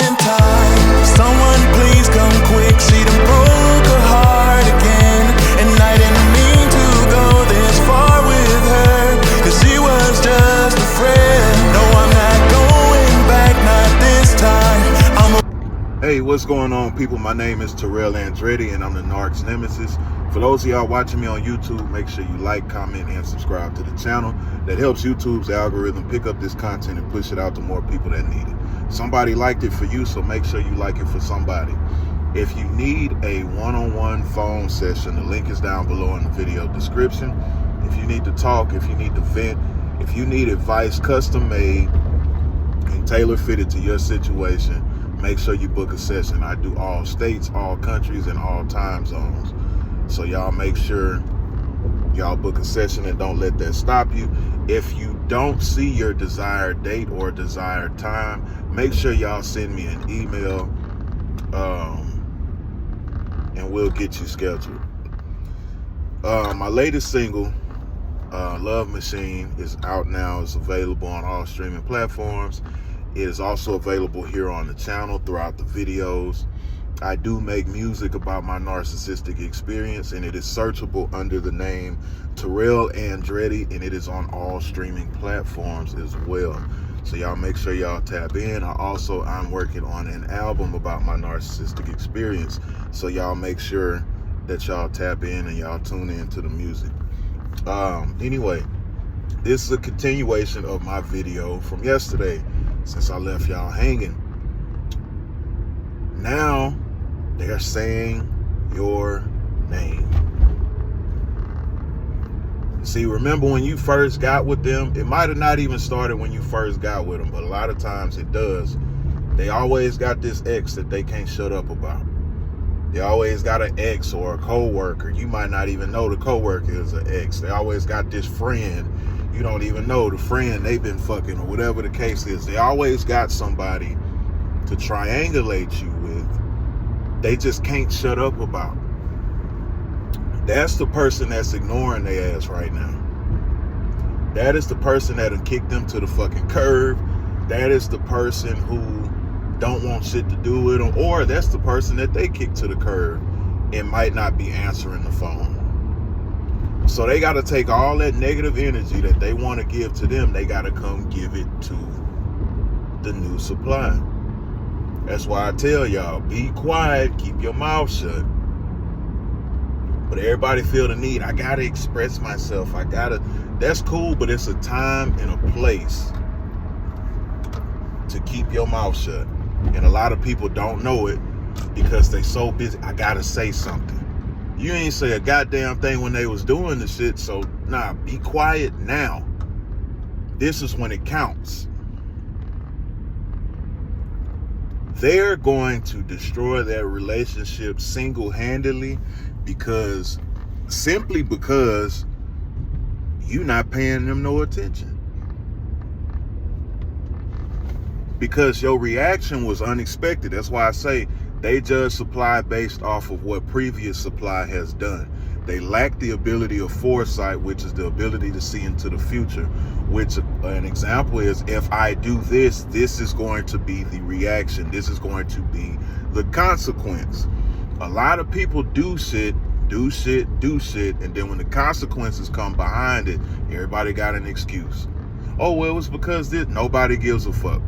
in time. Someone please come quick, she done broke her heart again. And I didn't mean to go this far with her, cause she was just a friend. No, I'm not going back, not this time. Hey, what's going on, people? My name is Terrell Andretti, and I'm the Narc's Nemesis. For those of y'all watching me on YouTube, make sure you like, comment, and subscribe to the channel. That helps YouTube's algorithm pick up this content and push it out to more people that need it. Somebody liked it for you, so make sure you like it for somebody. If you need a one-on-one phone session, the link is down below in the video description. If you need to talk, if you need to vent, if you need advice custom made and tailor fitted to your situation, make sure you book a session. I do all states, all countries, and all time zones. So y'all make sure y'all book a session and don't let that stop you. If you don't see your desired date or desired time, make sure y'all send me an email and we'll get you scheduled. My latest single, Love Machine, is out now. It's available on all streaming platforms. It is also available here on the channel throughout the videos. I do make music about my narcissistic experience, and it is searchable under the name Terrell Andretti, and it is on all streaming platforms as well. So y'all make sure y'all tap in. I'm working on an album about my narcissistic experience. So y'all make sure that y'all tap in and y'all tune in to the music. Anyway, this is a continuation of my video from yesterday, since I left y'all hanging. Now they're saying your name. See, remember when you first got with them, it might have not even started when you first got with them, but a lot of times it does. They always got this ex that they can't shut up about. They always got an ex or a co-worker. You might not even know the co-worker is an ex. They always got this friend. You don't even know the friend they've been fucking, or whatever the case is. They always got somebody to triangulate you with. They just can't shut up about. That's the person that's ignoring their ass right now. That is the person that'll kick them to the fucking curb. That is the person who don't want shit to do with them, or that's the person that they kick to the curb and might not be answering the phone. So they got to take all that negative energy that they want to give to them, they got to come give it to the new supply. That's why I tell y'all, be quiet, keep your mouth shut. But everybody feel the need, I gotta express myself, that's cool, but it's a time and a place to keep your mouth shut. And a lot of people don't know it because they so busy, I gotta say something. You ain't say a goddamn thing when they was doing the shit, so nah, be quiet now. This is when it counts. They're going to destroy that relationship single-handedly simply because you're not paying them no attention. Because your reaction was unexpected. That's why I say they judge supply based off of what previous supply has done. They lack the ability of foresight, which is the ability to see into the future, which an example is, if I do this, this is going to be the reaction. This is going to be the consequence. A lot of people do shit, and then when the consequences come behind it, everybody got an excuse. Oh, well, it was because this. Nobody gives a fuck.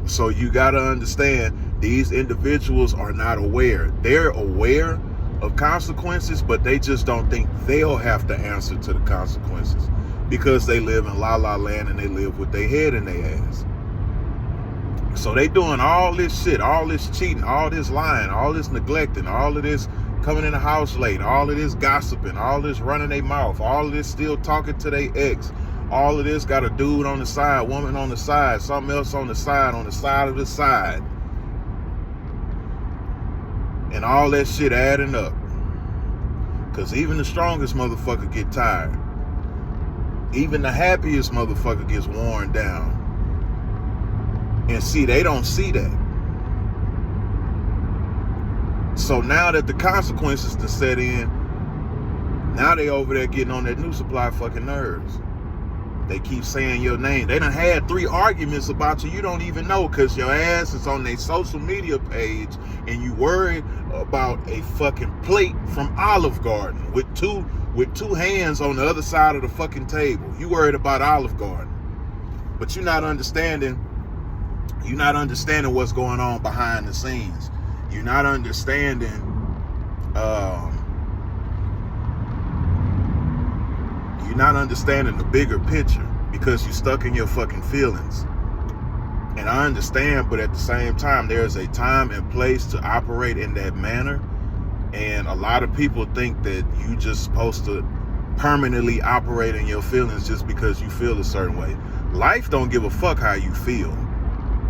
So you got to understand, these individuals are not aware. They're aware of consequences, but they just don't think they'll have to answer to the consequences because they live in la-la land and they live with their head in their ass. So they doing all this shit, all this cheating, all this lying, all this neglecting, all of this coming in the house late, all of this gossiping, all this running their mouth, all of this still talking to their ex, all of this got a dude on the side, woman on the side, something else on the side of the side. And all that shit adding up. Because even the strongest motherfucker get tired. Even the happiest motherfucker gets worn down. And see, they don't see that. So now that the consequences to set in, now they over there getting on that new supply fucking nerves. They keep saying your name. They done had 3 arguments about you don't even know, because your ass is on their social media page and you worried about a fucking plate from Olive Garden with two hands on the other side of the fucking table. You worried about Olive Garden. But you're not understanding what's going on behind the scenes. You're not understanding the bigger picture, because you're stuck in your fucking feelings. And I understand, but at the same time, there's a time and place to operate in that manner. And a lot of people think that you just supposed to permanently operate in your feelings just because you feel a certain way. Life don't give a fuck how you feel.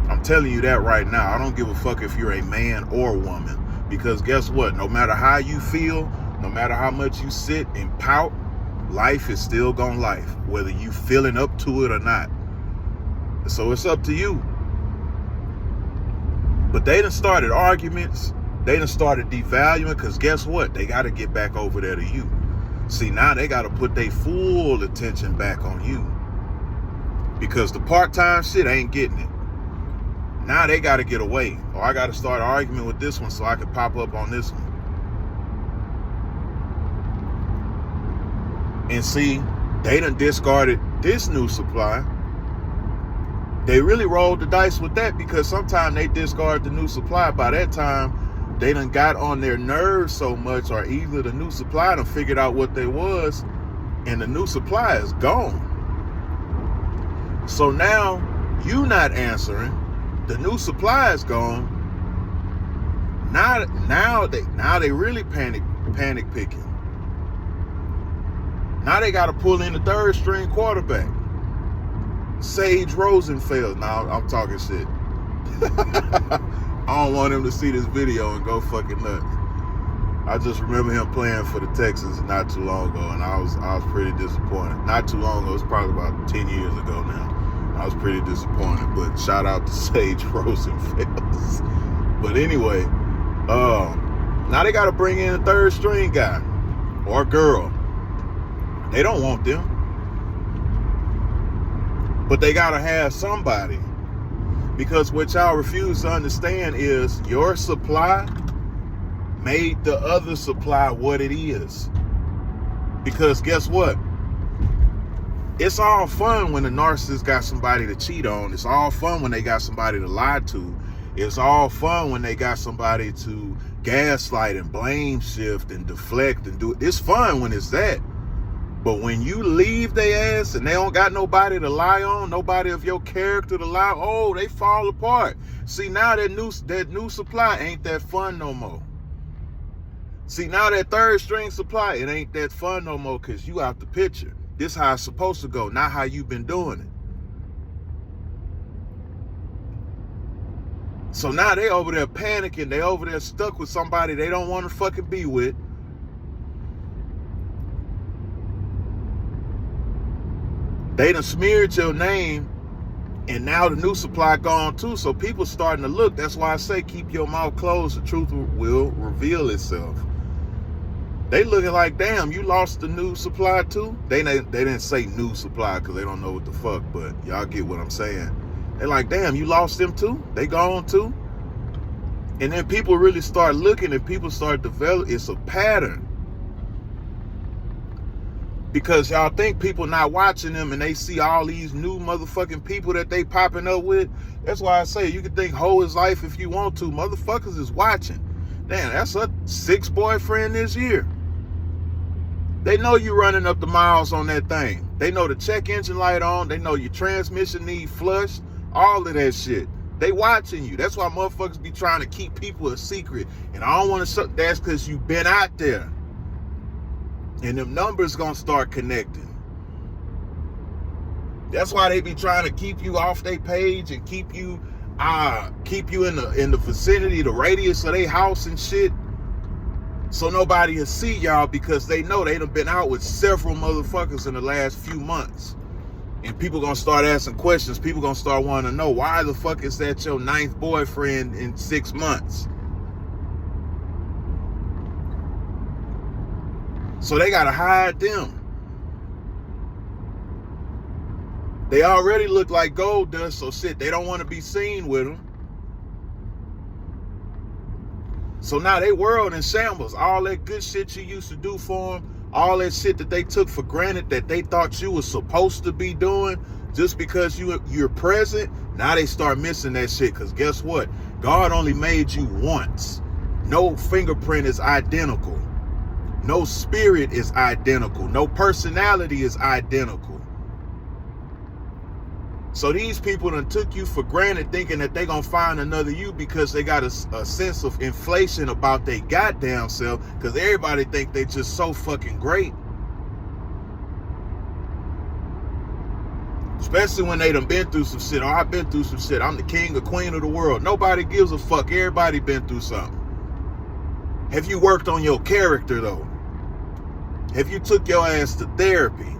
I'm telling you that right now. I don't give a fuck if you're a man or a woman, because guess what? No matter how you feel, no matter how much you sit and pout, life is still gonna life, whether you feeling up to it or not. So it's up to you. But they done started arguments. They done started devaluing, because guess what? They got to get back over there to you. See, now they got to put their full attention back on you, because the part-time shit ain't getting it. Now they got to get away. Or I got to start an argument with this one so I can pop up on this one. And see, they done discarded this new supply. They really rolled the dice with that, because sometimes they discard the new supply. By that time, they done got on their nerves so much, or either the new supply done figured out what they was, and the new supply is gone. So now, you not answering, the new supply is gone. Now they really panic picking. Now they got to pull in the 3rd string quarterback, Sage Rosenfeld. Now I'm talking shit. I don't want him to see this video and go fucking nuts. I just remember him playing for the Texans not too long ago, and I was pretty disappointed. Not too long ago, it's probably about 10 years ago now. I was pretty disappointed, but shout out to Sage Rosenfeld. But anyway, now they got to bring in a 3rd string guy or girl. They don't want them, but they got to have somebody, because what y'all refuse to understand is your supply made the other supply what it is. Because guess what? It's all fun when the narcissist got somebody to cheat on. It's all fun when they got somebody to lie to. It's all fun when they got somebody to gaslight and blame shift and deflect and do it. It's fun when it's that. But when you leave their ass and they don't got nobody to lie on, nobody of your character to lie, oh, they fall apart. See, now that new supply ain't that fun no more. See, now that 3rd string supply, it ain't that fun no more, because you out the picture. This how it's supposed to go, not how you been doing it. So now they over there panicking. They over there stuck with somebody they don't want to fucking be with. They done smeared your name, and now the new supply gone too. So people starting to look. That's why I say keep your mouth closed. The truth will reveal itself. They looking like, damn, you lost the new supply too? They didn't say new supply because they don't know what the fuck, but y'all get what I'm saying. They're like, damn, you lost them too? They gone too? And then people really start looking, and people start developing. It's a pattern. Because y'all think people not watching them, and they see all these new motherfucking people that they popping up with. That's why I say you can think hoe is life if you want to. Motherfuckers is watching. Damn, that's a 6th boyfriend this year. They know you running up the miles on that thing. They know the check engine light on. They know your transmission need flushed. All of that shit. They watching you. That's why motherfuckers be trying to keep people a secret. And I don't want to. That's because you been out there. And them numbers gonna start connecting. That's why they be trying to keep you off their page and keep you in the vicinity, the radius of their house and shit. So nobody will see y'all, because they know they done been out with several motherfuckers in the last few months. And people gonna start asking questions. People gonna start wanting to know, why the fuck is that your 9th boyfriend in 6 months? So they gotta hide them. They already look like gold dust, so shit, they don't want to be seen with them. So now they world in shambles. All that good shit you used to do for them, all that shit that they took for granted that they thought you were supposed to be doing just because you're present, now they start missing that shit. Because guess what? God only made you once. No fingerprint is identical. No spirit is identical. No personality is identical. So these people done took you for granted thinking that they gonna find another you because they got a sense of inflation about their goddamn self, because everybody think they just so fucking great. Especially when they done been through some shit. Oh, I've been through some shit. I'm the king or queen of the world. Nobody gives a fuck. Everybody been through something. Have you worked on your character though? Have you took your ass to therapy?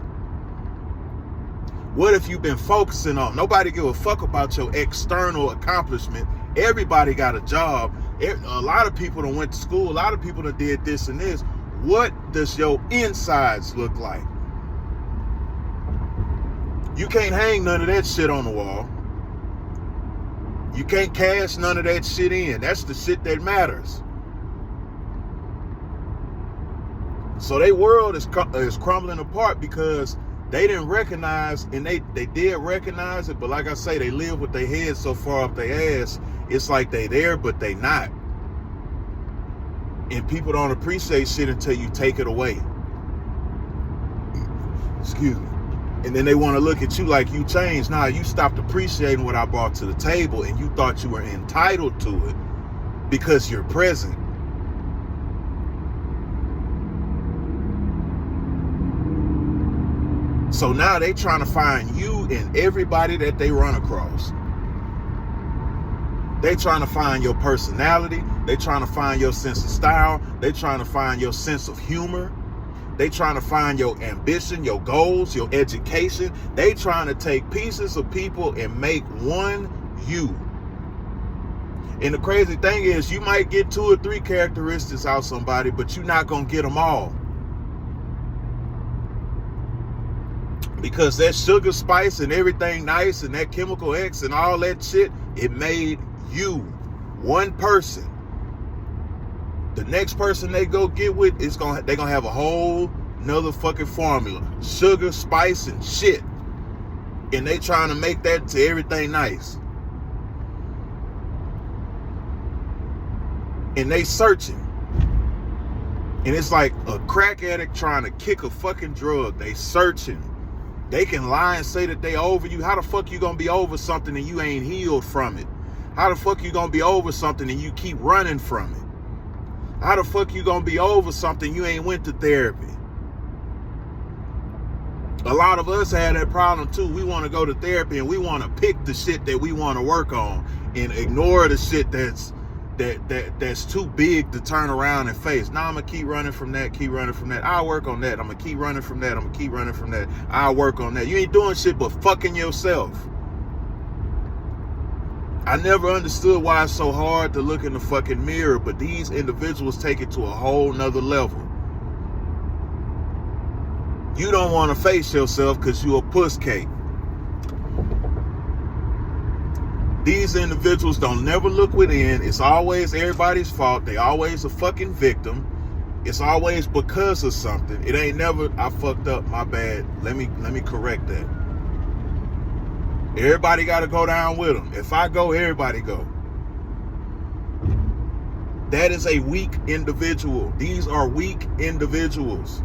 What have you been focusing on? Nobody give a fuck about your external accomplishment. Everybody got a job. A lot of people done went to school. A lot of people done did this and this. What does your insides look like? You can't hang none of that shit on the wall. You can't cash none of that shit in. That's the shit that matters. So their world is crumbling apart because they didn't recognize, and they did recognize it, but like I say, they live with their head so far up their ass, it's like they there, but they not. And people don't appreciate shit until you take it away. Excuse me. And then they want to look at you like you changed. Nah, you stopped appreciating what I brought to the table, and you thought you were entitled to it because you're present. So now they trying to find you in everybody that they run across. They trying to find your personality. They trying to find your sense of style. They trying to find your sense of humor. They trying to find your ambition, your goals, your education. They trying to take pieces of people and make one you. And the crazy thing is, you might get 2 or 3 characteristics out of somebody, but you're not going to get them all. Because that sugar spice and everything nice and that chemical X and all that shit, it made you one person. The next person they go get with is they're gonna have a whole nother fucking formula. Sugar, spice, and shit. And they trying to make that to everything nice. And they searching. And it's like a crack addict trying to kick a fucking drug. They searching. They can lie and say that they over you. How the fuck you gonna be over something and you ain't healed from it? How the fuck you gonna be over something and you keep running from it? How the fuck you gonna be over something you ain't went to therapy? A lot of us had that problem too. We want to go to therapy and we want to pick the shit that we want to work on and ignore the shit that's too big to turn around and face. Now I'm gonna keep running from that, keep running from that. I'll work on that. I'm gonna keep running from that. I'm gonna keep running from that. I'll work on that. You ain't doing shit but fucking yourself. I never understood why it's so hard to look in the fucking mirror, but these individuals take it to a whole nother level. You don't want to face yourself because you a puss cake. These individuals don't never look within. It's always everybody's fault. They always a fucking victim. It's always because of something. It ain't never, I fucked up, my bad. Let me correct that. Everybody got to go down with them. If I go, everybody go. That is a weak individual. These are weak individuals.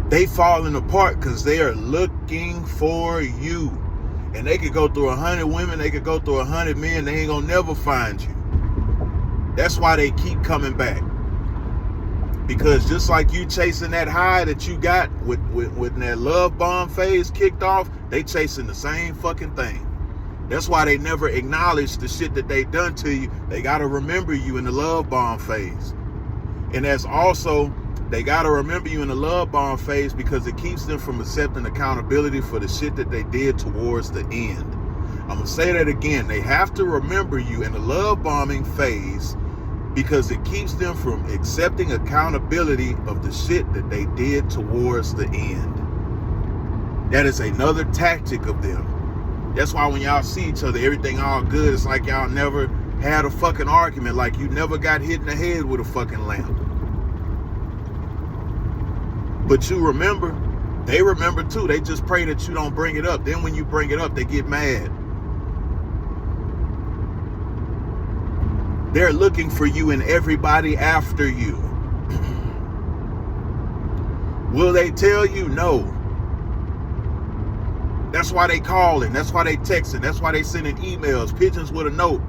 They falling apart because they are looking for you. And they could go through 100 women, they could go through 100 men, they ain't gonna never find you. That's why they keep coming back. Because just like you chasing that high that you got with that love bomb phase kicked off, they chasing the same fucking thing. That's why they never acknowledge the shit that they done to you. They gotta remember you in the love bomb phase. And that's also, they gotta remember you in the love bomb phase because it keeps them from accepting accountability for the shit that they did towards the end. I'm gonna say that again. They have to remember you in the love bombing phase because it keeps them from accepting accountability of the shit that they did towards the end. That is another tactic of them. That's why when y'all see each other, everything all good. It's like y'all never had a fucking argument, like you never got hit in the head with a fucking lamp. But you remember, they remember too. They just pray that you don't bring it up. Then when you bring it up, they get mad. They're looking for you and everybody after you. Will they tell you? No. That's why they calling. That's why they texting. That's why they sending emails. Pigeons with a note.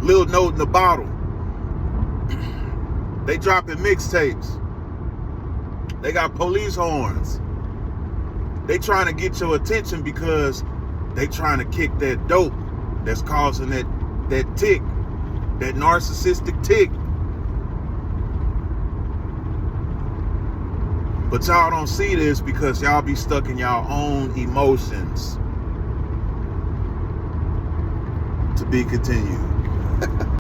Little note in the bottle. They dropping mixtapes. They got police horns. They trying to get your attention because they trying to kick that dope that's causing that tick, that narcissistic tick. But y'all don't see this because y'all be stuck in y'all own emotions. To be continued.